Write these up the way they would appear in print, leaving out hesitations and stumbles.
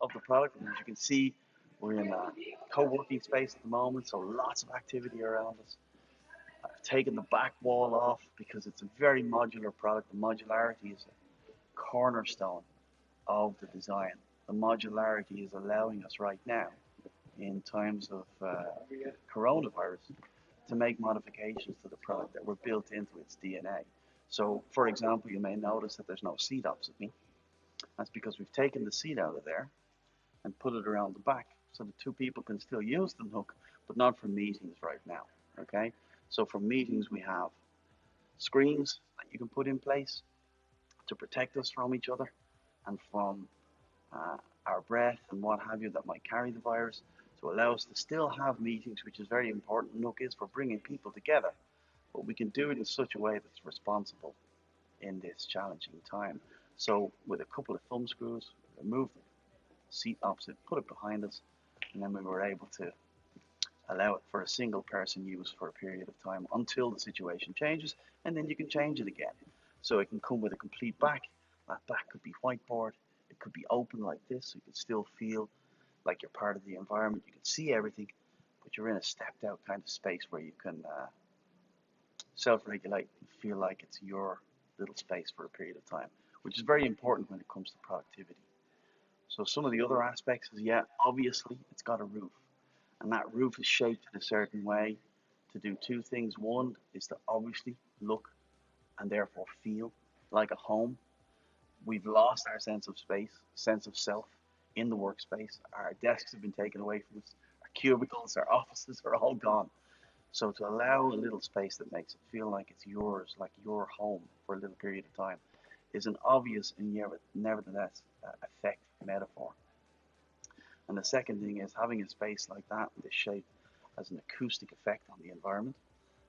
of the product. And as you can see, we're in a co-working space at the moment, so lots of activity around us. I've taken the back wall off because it's a very modular product. The modularity is a cornerstone of the design. The modularity is allowing us right now, in times of coronavirus, to make modifications to the product that were built into its DNA. So, for example, you may notice that there's no seat opposite me. That's because we've taken the seat out of there and put it around the back so that two people can still use the Nook, but not for meetings right now. Okay? So for meetings, we have screens that you can put in place to protect us from each other and from our breath and what have you that might carry the virus, to allow us to still have meetings, which is very important. Nook is for bringing people together, but we can do it in such a way that's responsible in this challenging time. So with a couple of thumb screws, remove the seat opposite, put it behind us, and then we were able to allow it for a single person use for a period of time until the situation changes, and then you can change it again. So it can come with a complete back. That back could be whiteboard. It could be open like this, so you can still feel like you're part of the environment. You can see everything, but you're in a stepped out kind of space where you can self-regulate and feel like it's your little space for a period of time, which is very important when it comes to productivity. So some of the other aspects is, yeah, obviously it's got a roof, and that roof is shaped in a certain way to do two things. One is to obviously look and therefore feel like a home. We've lost our sense of space, sense of self in the workspace. Our desks have been taken away from us. Our cubicles, our offices are all gone. So to allow a little space that makes it feel like it's yours, like your home for a little period of time, is an obvious and yet nevertheless effective metaphor. And the second thing is, having a space like that with this shape has an acoustic effect on the environment.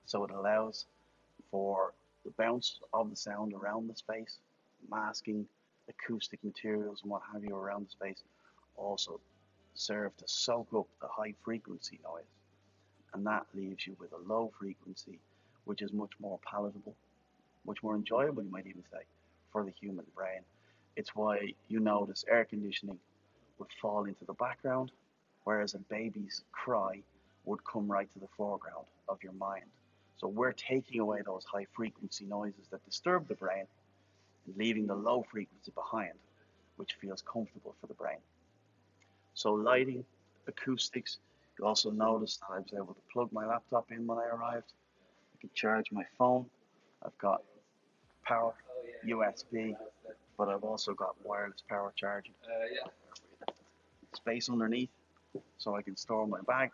So it allows for the bounce of the sound around the space, masking acoustic materials and what have you around the space, also serve to soak up the high frequency noise. And that leaves you with a low frequency, which is much more palatable, much more enjoyable, you might even say, for the human brain. It's why you notice air conditioning would fall into the background, whereas a baby's cry would come right to the foreground of your mind. So we're taking away those high frequency noises that disturb the brain and leaving the low frequency behind, which feels comfortable for the brain. So lighting, acoustics. You also notice that I was able to plug my laptop in when I arrived. I can charge my phone. I've got power, USB, but I've also got wireless power charging. Space underneath, so I can store my bag.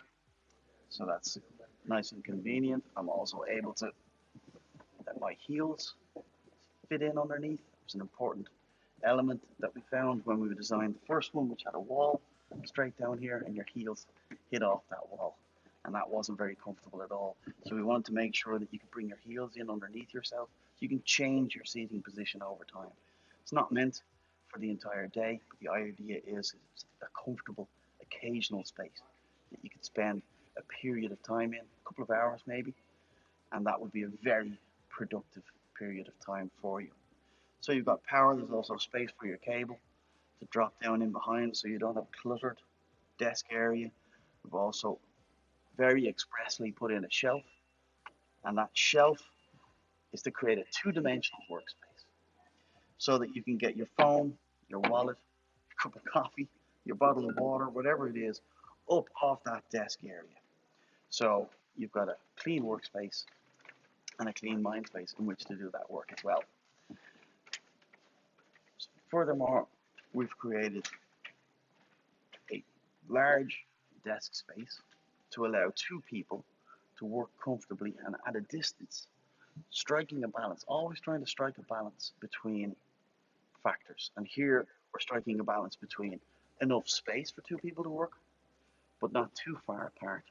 So that's nice and convenient. I'm also able to let my heels fit in underneath. It was an important element that we found when we designed the first one, which had a wall straight down here, and your heels hit off that wall. And that wasn't very comfortable at all. So we wanted to make sure that you could bring your heels in underneath yourself so you can change your seating position over time. It's not meant for the entire day, but the idea is it's a comfortable occasional space that you could spend a period of time in, a couple of hours maybe, and that would be a very productive period of time for you. So you've got power. There's also space for your cable to drop down in behind so you don't have a cluttered desk area. We've also very expressly put in a shelf, and that shelf is to create a two-dimensional workspace so that you can get your phone, your wallet, your cup of coffee, your bottle of water, whatever it is, up off that desk area. So you've got a clean workspace and a clean mind space in which to do that work as well. So furthermore, we've created a large desk space to allow two people to work comfortably and at a distance, striking a balance, always trying to strike a balance between factors. And here we're striking a balance between enough space for two people to work, but not too far apart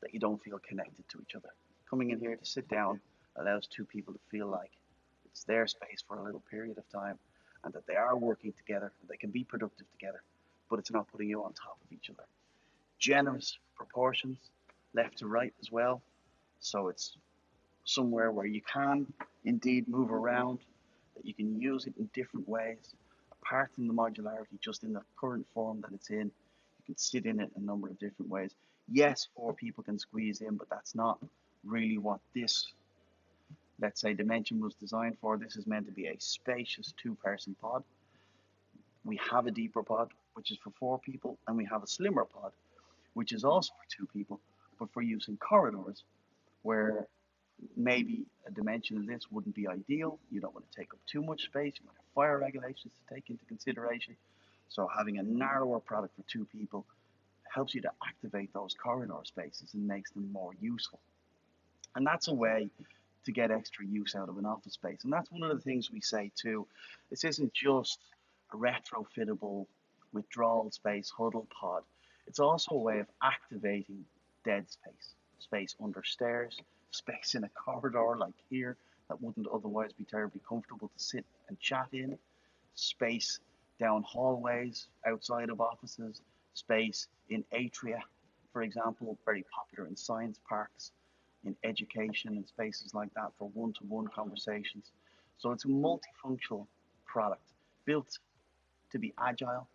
that you don't feel connected to each other. Coming in here to sit down allows two people to feel like it's their space for a little period of time and that they are working together, and they can be productive together, but it's not putting you on top of each other. Generous proportions, left to right as well, so it's somewhere where you can indeed move around, that you can use it in different ways, apart from the modularity, just in the current form that it's in, you can sit in it a number of different ways. Yes, 4 people can squeeze in, but that's not really what this, let's say, dimension was designed for. This is meant to be a spacious 2-person pod. We have a deeper pod, which is for 4 people, and we have a slimmer pod, which is also for 2 people, but for use in corridors where maybe a dimension of this wouldn't be ideal. You don't want to take up too much space. You might have fire regulations to take into consideration. So having a narrower product for 2 people helps you to activate those corridor spaces and makes them more useful. And that's a way to get extra use out of an office space. And that's one of the things we say too. This isn't just a retrofittable withdrawal space huddle pod. It's also a way of activating dead space, space under stairs, space in a corridor like here that wouldn't otherwise be terribly comfortable to sit and chat in, space down hallways outside of offices, space in atria, for example, very popular in science parks, in education and spaces like that for one-to-one conversations. So it's a multifunctional product built to be agile,